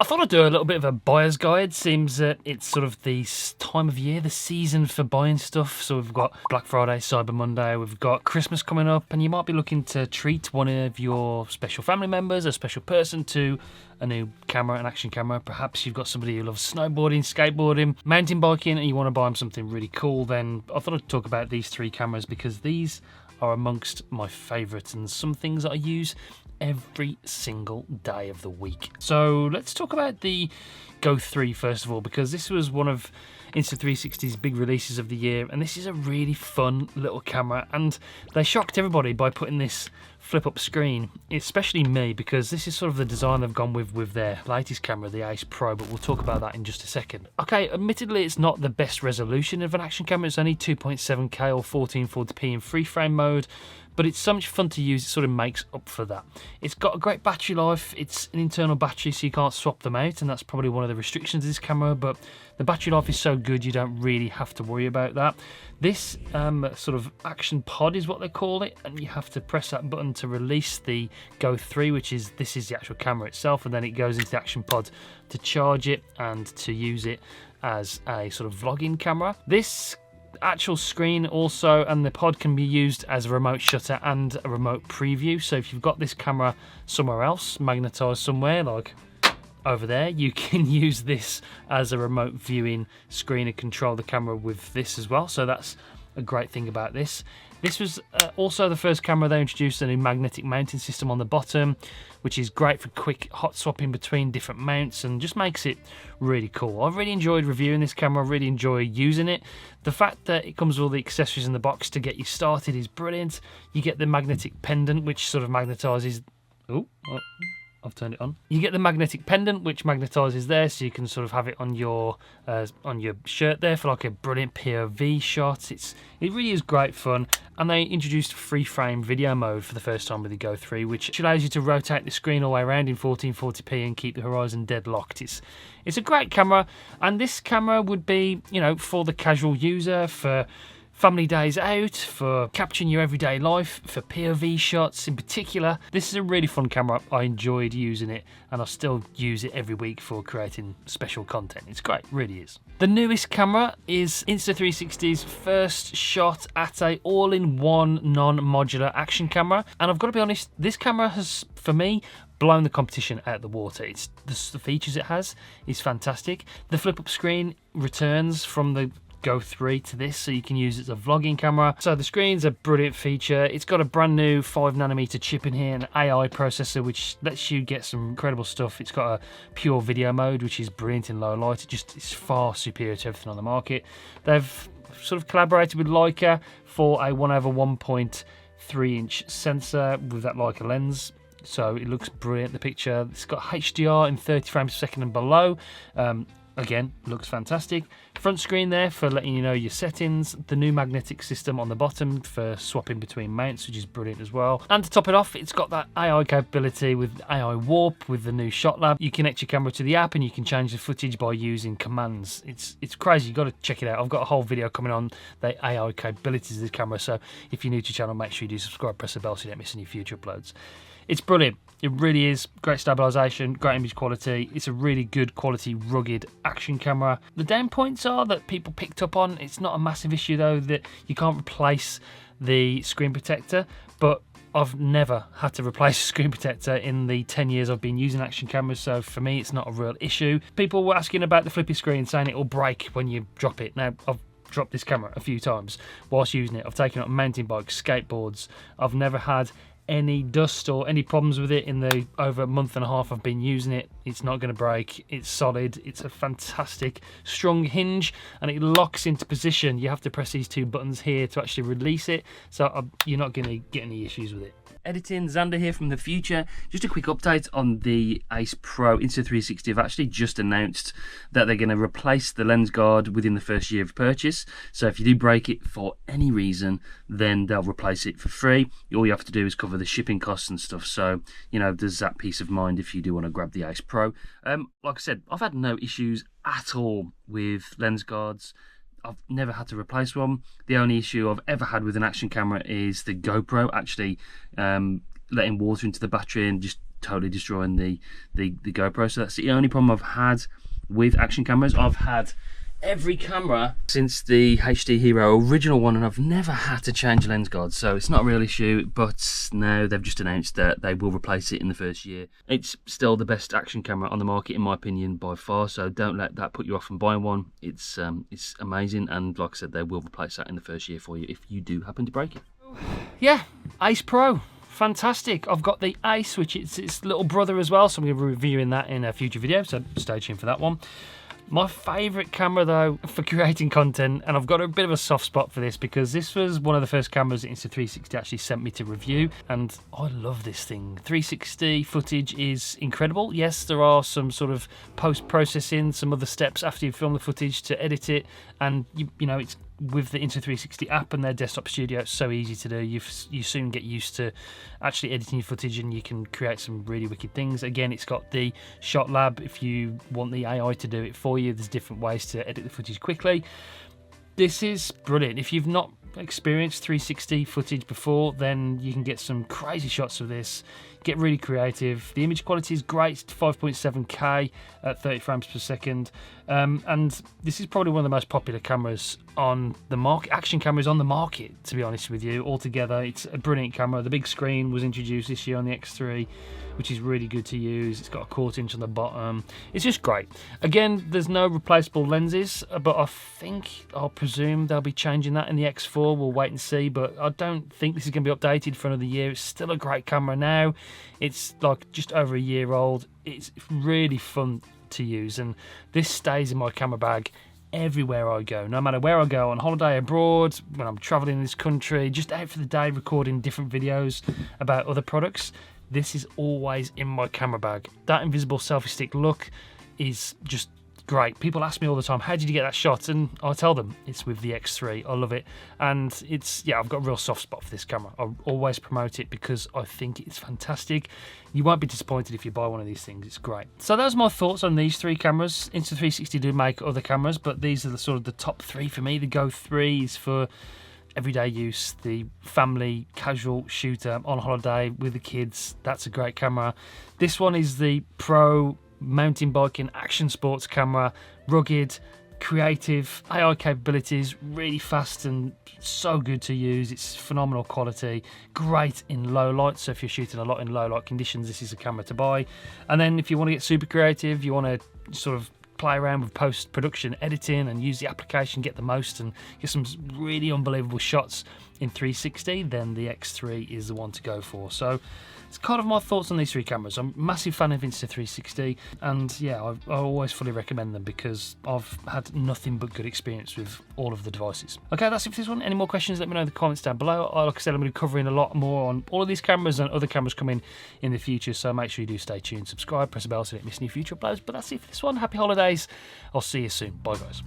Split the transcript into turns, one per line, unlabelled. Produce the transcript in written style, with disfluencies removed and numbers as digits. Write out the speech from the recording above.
I thought I'd do a little bit of a buyer's guide. Seems that it's sort of the time of year, the season for buying stuff. So we've got Black Friday, Cyber Monday, we've got Christmas coming up, and you might be looking to treat one of your special family members, a special person, to a new camera, an action camera. Perhaps you've got somebody who loves snowboarding, skateboarding, mountain biking, and you want to buy them something really cool. Then I thought I'd talk about these three cameras because these are amongst my favourites and some things that I use every single day of the week. So let's talk about the Go 3 first of all, because this was one of Insta360's big releases of the year, and this is a really fun little camera, and they shocked everybody by putting this flip up screen, especially me, because this is sort of the design they've gone with their latest camera, the Ace Pro, but we'll talk about that in just a second. Okay, admittedly it's not the best resolution of an action camera, it's only 2.7K or 1440p in free frame mode, but it's so much fun to use, it sort of makes up for that. It's got a great battery life, it's an internal battery so you can't swap them out, and that's probably one of the restrictions of this camera, but the battery life is so good you don't really have to worry about that. This sort of action pod is what they call it, and you have to press that button to release the Go 3, this is the actual camera itself, and then it goes into the action pod to charge it and to use it as a sort of vlogging camera. This actual screen also and the pod can be used as a remote shutter and a remote preview, so if you've got this camera somewhere else, magnetized somewhere like over there, you can use this as a remote viewing screen and control the camera with this as well, so that's a great thing about this. This was also the first camera they introduced a new magnetic mounting system on the bottom, which is great for quick hot swapping between different mounts and just makes it really cool. I really enjoyed reviewing this camera, I really enjoy using it. The fact that it comes with all the accessories in the box to get you started is brilliant. You get the magnetic pendant, which sort of magnetizes... Oh, I've turned it on. You get the magnetic pendant, which magnetizes there, so you can sort of have it on your shirt there for like a brilliant POV shot. It really is great fun, and they introduced free frame video mode for the first time with the Go 3, which allows you to rotate the screen all the way around in 1440p and keep the horizon dead locked. It's a great camera, and this camera would be, you know, for the casual user, for family days out, for capturing your everyday life, for POV shots in particular. This is a really fun camera. I enjoyed using it, and I still use it every week for creating special content. It's great, really is. The newest camera is Insta360's first shot at a all-in-one non-modular action camera, and I've got to be honest, this camera has, for me, blown the competition out of the water. It's the features it has is fantastic. The flip-up screen returns from the Go 3 to this, so you can use it as a vlogging camera. So the screen's a brilliant feature. It's got a brand new 5nm chip in here, an AI processor which lets you get some incredible stuff. It's got a pure video mode which is brilliant in low light. It's far superior to everything on the market. They've sort of collaborated with Leica for a 1/1.3 inch sensor with that Leica lens, so it looks brilliant, the picture. It's got HDR in 30 frames per second and below. Again, looks fantastic. Front screen there for letting you know your settings. The new magnetic system on the bottom for swapping between mounts, which is brilliant as well. And to top it off, it's got that AI capability with AI Warp with the new Shot Lab. You connect your camera to the app and you can change the footage by using commands. It's crazy. You've got to check it out. I've got a whole video coming on the AI capabilities of this camera, so if you're new to the channel, make sure you do subscribe, press the bell so you don't miss any future uploads. It's brilliant. It really is. Great stabilisation, great image quality. It's a really good quality, rugged action camera. The down points are that people picked up on. It's not a massive issue though, that you can't replace the screen protector, but I've never had to replace a screen protector in the 10 years I've been using action cameras, so for me it's not a real issue. People were asking about the flippy screen, saying it will break when you drop it. Now, I've dropped this camera a few times whilst using it. I've taken it on mountain bikes, skateboards. I've never had any dust or any problems with it in the over a month and a half I've been using it. It's not going to break. It's solid. It's a fantastic strong hinge, and it locks into position. You have to press these two buttons here to actually release it, so you're not going to get any issues with it. Editing, Zander here from the future. Just a quick update on the Ace Pro. Insta360 have actually just announced that they're going to replace the lens guard within the first year of purchase. So if you do break it for any reason, then they'll replace it for free. All you have to do is cover the shipping costs and stuff. So, you know, there's that peace of mind if you do want to grab the Ace Pro. Like I said, I've had no issues at all with lens guards. I've never had to replace one. The only issue I've ever had with an action camera is the GoPro actually letting water into the battery and just totally destroying the GoPro. So that's the only problem I've had with action cameras. I've had every camera since the HD Hero original one, and I've never had to change lens guards, so it's not a real issue. But now they've just announced that they will replace it in the first year. It's still the best action camera on the market in my opinion by far, so don't let that put you off from buying one. It's amazing, and like I said, they will replace that in the first year for you if you do happen to break it. Yeah, Ace Pro, fantastic. I've got the Ace, which is its little brother as well, so I'm going to be reviewing that in a future video, so stay tuned for that one. My favourite camera though for creating content, and I've got a bit of a soft spot for this because this was one of the first cameras that Insta360 actually sent me to review, and I love this thing. 360 footage is incredible. Yes, there are some sort of post-processing, some other steps after you film the footage to edit it, and you know, it's with the Insta360 app and their desktop studio, it's so easy to do. You soon get used to actually editing your footage, and you can create some really wicked things. Again, it's got the shot lab if you want the AI to do it for you. There's different ways to edit the footage quickly. This is brilliant. If you've not experienced 360 footage before, then you can get some crazy shots of this, get really creative. The image quality is great, it's 5.7K at 30 frames per second, and this is probably one of the most popular cameras on the market, action cameras on the market, to be honest with you. Altogether, it's a brilliant camera. The big screen was introduced this year on the X3, which is really good to use. It's got a 1/4 inch on the bottom. It's just great. Again, there's no replaceable lenses, but I'll presume they'll be changing that in the X4. We'll wait and see, but I don't think this is going to be updated for another year. It's still a great camera now. It's like just over a year old. It's really fun to use, and this stays in my camera bag everywhere I go, no matter where I go, on holiday abroad, when I'm traveling in this country, just out for the day recording different videos about other products. This is always in my camera bag. That invisible selfie stick look is just great. People ask me all the time, how did you get that shot? And I tell them it's with the X3. I love it. And I've got a real soft spot for this camera. I always promote it because I think it's fantastic. You won't be disappointed if you buy one of these things. It's great. So those are my thoughts on these three cameras. Insta360 do make other cameras, but these are the sort of the top three for me. The Go 3 is for everyday use, the family casual shooter on holiday with the kids. That's a great camera. This one is the Pro mountain biking action sports camera, rugged, creative, AI capabilities, really fast and so good to use. It's phenomenal quality, great in low light, so if you're shooting a lot in low light conditions, this is a camera to buy. And then if you want to get super creative, you want to sort of play around with post-production editing and use the application, get the most and get some really unbelievable shots in 360, then the X3 is the one to go for. So it's kind of my thoughts on these three cameras. I'm a massive fan of Insta360, and yeah, I always fully recommend them because I've had nothing but good experience with all of the devices. Okay, that's it for this one. Any more questions, let me know in the comments down below. Like I said, I'm going to be covering a lot more on all of these cameras and other cameras coming in the future, so make sure you do stay tuned, subscribe, press the bell so you don't miss any future uploads. But that's it for this one. Happy holidays. I'll see you soon. Bye guys.